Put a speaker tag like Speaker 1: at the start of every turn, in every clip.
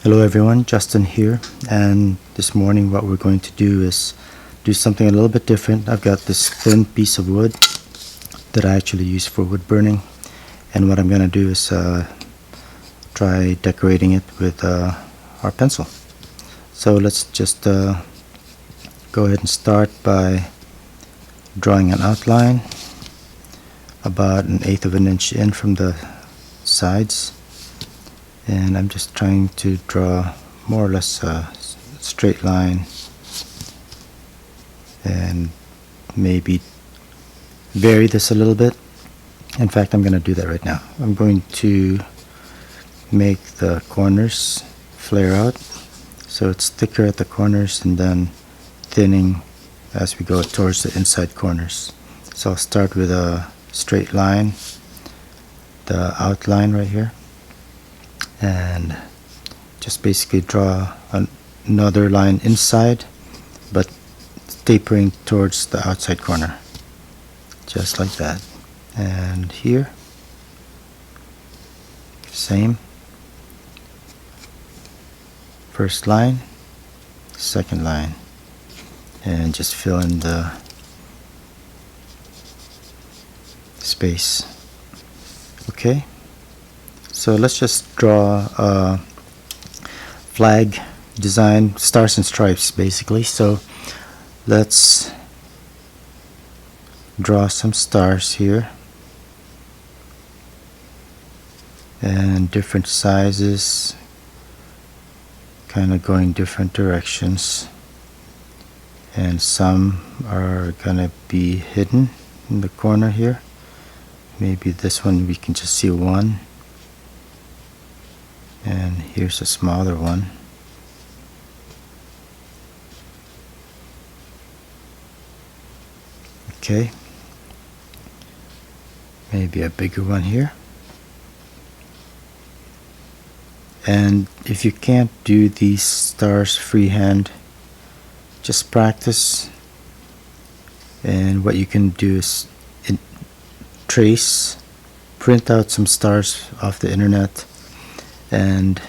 Speaker 1: Hello everyone, Justin here, and this morning what we're going to do is do something a little bit different. I've got this thin piece of wood that I actually use for wood burning, and what I'm going to do is try decorating it with our pencil. So let's just go ahead and start by drawing an outline about 1/8 of an inch in from the sides. And I'm just trying to draw more or less a straight line and maybe vary this a little bit. In fact, I'm going to do that right now. I'm going to make the corners flare out so it's thicker at the corners and then thinning as we go towards the inside corners. So I'll start with a straight line, the outline right here, and just basically draw another line inside but tapering towards the outside corner, just like that. And here, same, first line, second line, and just fill in the space. Okay, so let's just draw a flag design, stars and stripes basically. So let's draw some stars here and different sizes, kind of going different directions, and some are gonna be hidden in the corner here. Maybe this one we can just see one, and here's a smaller one. Okay, maybe a bigger one here. And if you can't do these stars freehand, just practice, and what you can do is print out some stars off the internet and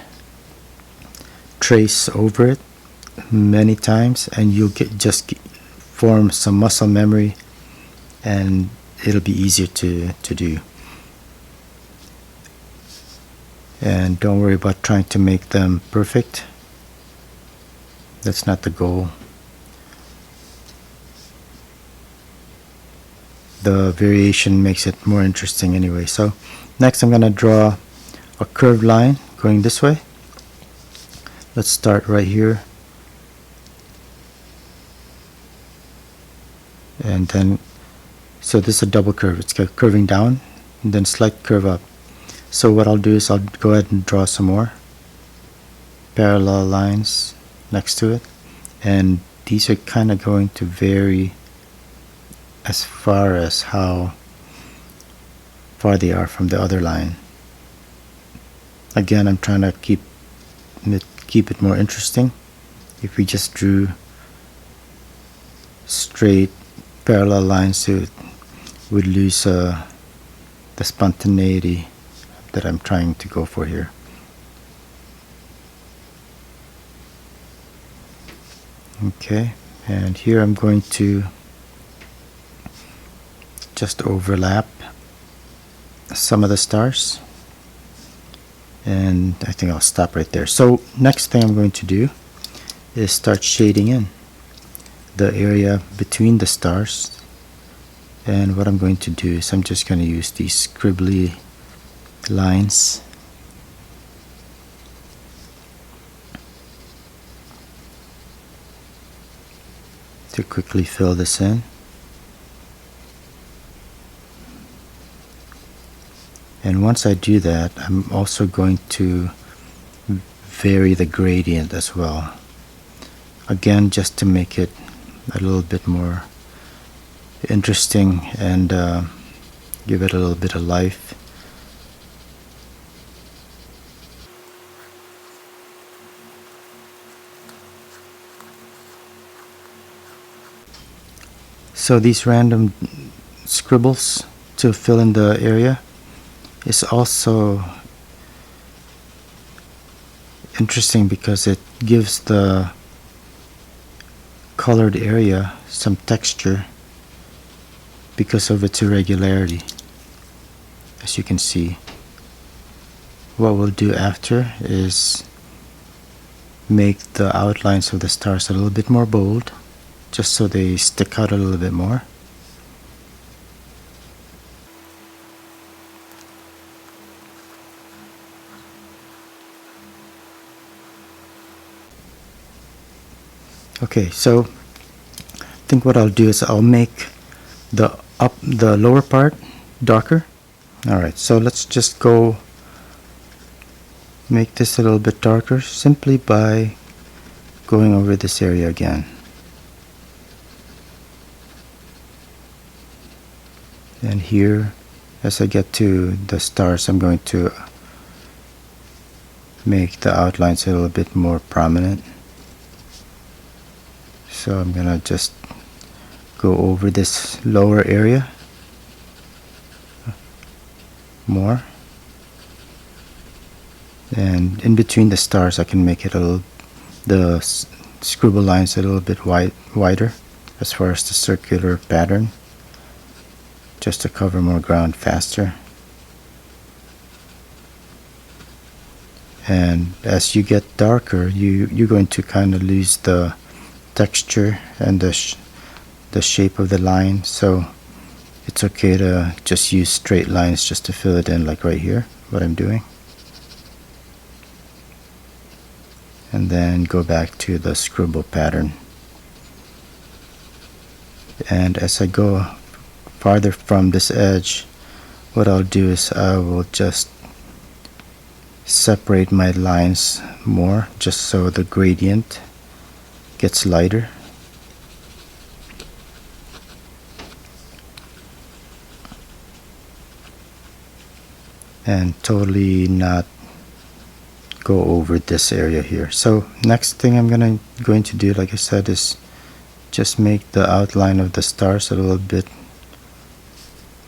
Speaker 1: trace over it many times, and you'll form some muscle memory, and it'll be easier to do. And don't worry about trying to make them perfect. That's not the goal. The variation makes it more interesting anyway. So next I'm going to draw a curved line going this way. Let's start right here, and then so this is a double curve. It's curving down and then slight curve up. So what I'll do is I'll go ahead and draw some more parallel lines next to it, and these are kind of going to vary as far as how far they are from the other line. Again, I'm trying to keep it more interesting. If we just drew straight parallel lines to it, we'd lose the spontaneity that I'm trying to go for here. Okay, and here I'm going to just overlap some of the stars, and I think I'll stop right there. So next thing I'm going to do is start shading in the area between the stars, and what I'm going to do is I'm just going to use these scribbly lines to quickly fill this in. And once I do that, I'm also going to vary the gradient as well. Again, just to make it a little bit more interesting and give it a little bit of life. So these random scribbles to fill in the area is also interesting because it gives the colored area some texture because of its irregularity, as you can see. What we'll do after is make the outlines of the stars a little bit more bold, just so they stick out a little bit more. Okay, so I think what I'll do is I'll make the lower part darker. Alright, so let's just go make this a little bit darker simply by going over this area again. And here, as I get to the stars, I'm going to make the outlines a little bit more prominent. So I'm gonna just go over this lower area more, and in between the stars I can make it the scribble lines a little bit wider as far as the circular pattern, just to cover more ground faster. And as you get darker, you're going to kind of lose the texture and the shape of the line, so it's okay to just use straight lines just to fill it in, like right here, what I'm doing. And then go back to the scribble pattern. And as I go farther from this edge, what I'll do is I will just separate my lines more, just so the gradient gets lighter. And totally not go over this area here. So next thing I'm going to do, like I said, is just make the outline of the stars a little bit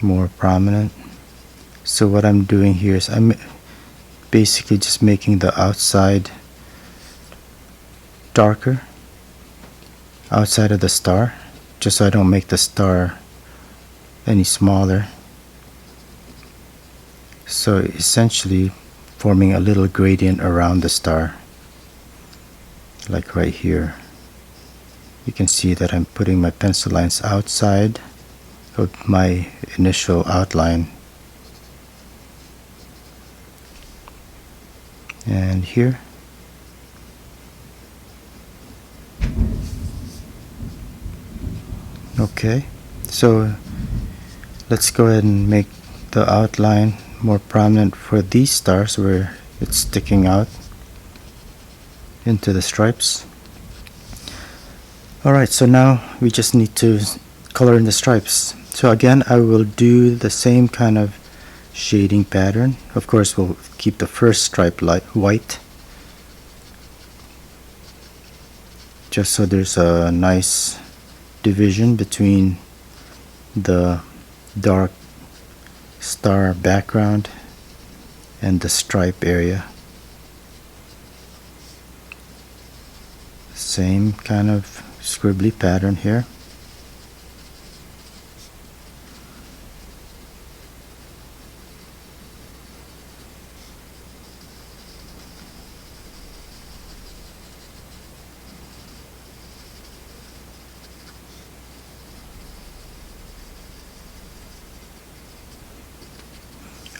Speaker 1: more prominent. So what I'm doing here is I'm basically just making the outside darker, outside of the star, just so I don't make the star any smaller. So essentially forming a little gradient around the star, like right here. You can see that I'm putting my pencil lines outside of my initial outline. And here. Okay, so let's go ahead and make the outline more prominent for these stars where it's sticking out into the stripes. Alright, so now we just need to color in the stripes. So again, I will do the same kind of shading pattern. Of course, we'll keep the first stripe white, just so there's a nice division between the dark star background and the stripe area. Same kind of scribbly pattern here.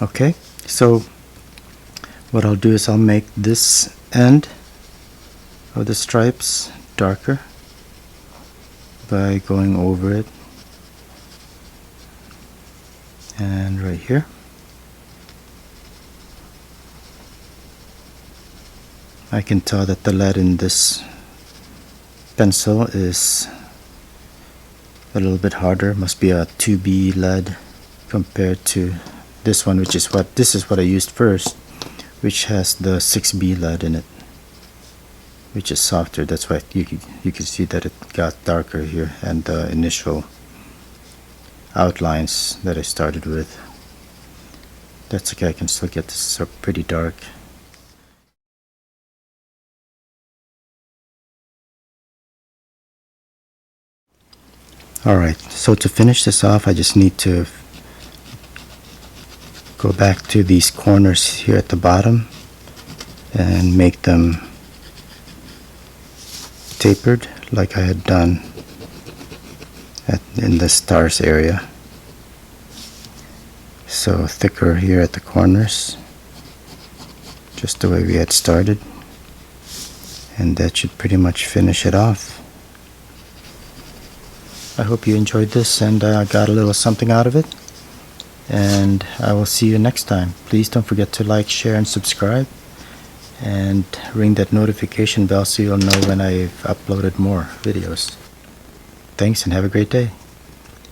Speaker 1: Okay, so what I'll do is I'll make this end of the stripes darker by going over it, and right here. I can tell that the lead in this pencil is a little bit harder, must be a 2B lead compared to this one, which is what I used first, which has the 6B lead in it, which is softer. That's why you can see that it got darker here, and the initial outlines that I started with. That's okay, I can still get this pretty dark. Alright, so to finish this off, I just need to go back to these corners here at the bottom and make them tapered like I had done in the stars area. So thicker here at the corners, just the way we had started, and that should pretty much finish it off. I hope you enjoyed this and got a little something out of it, and I will see you next time. Please don't forget to like, share, and subscribe, and ring that notification bell so you'll know when I've uploaded more videos. Thanks and have a great day.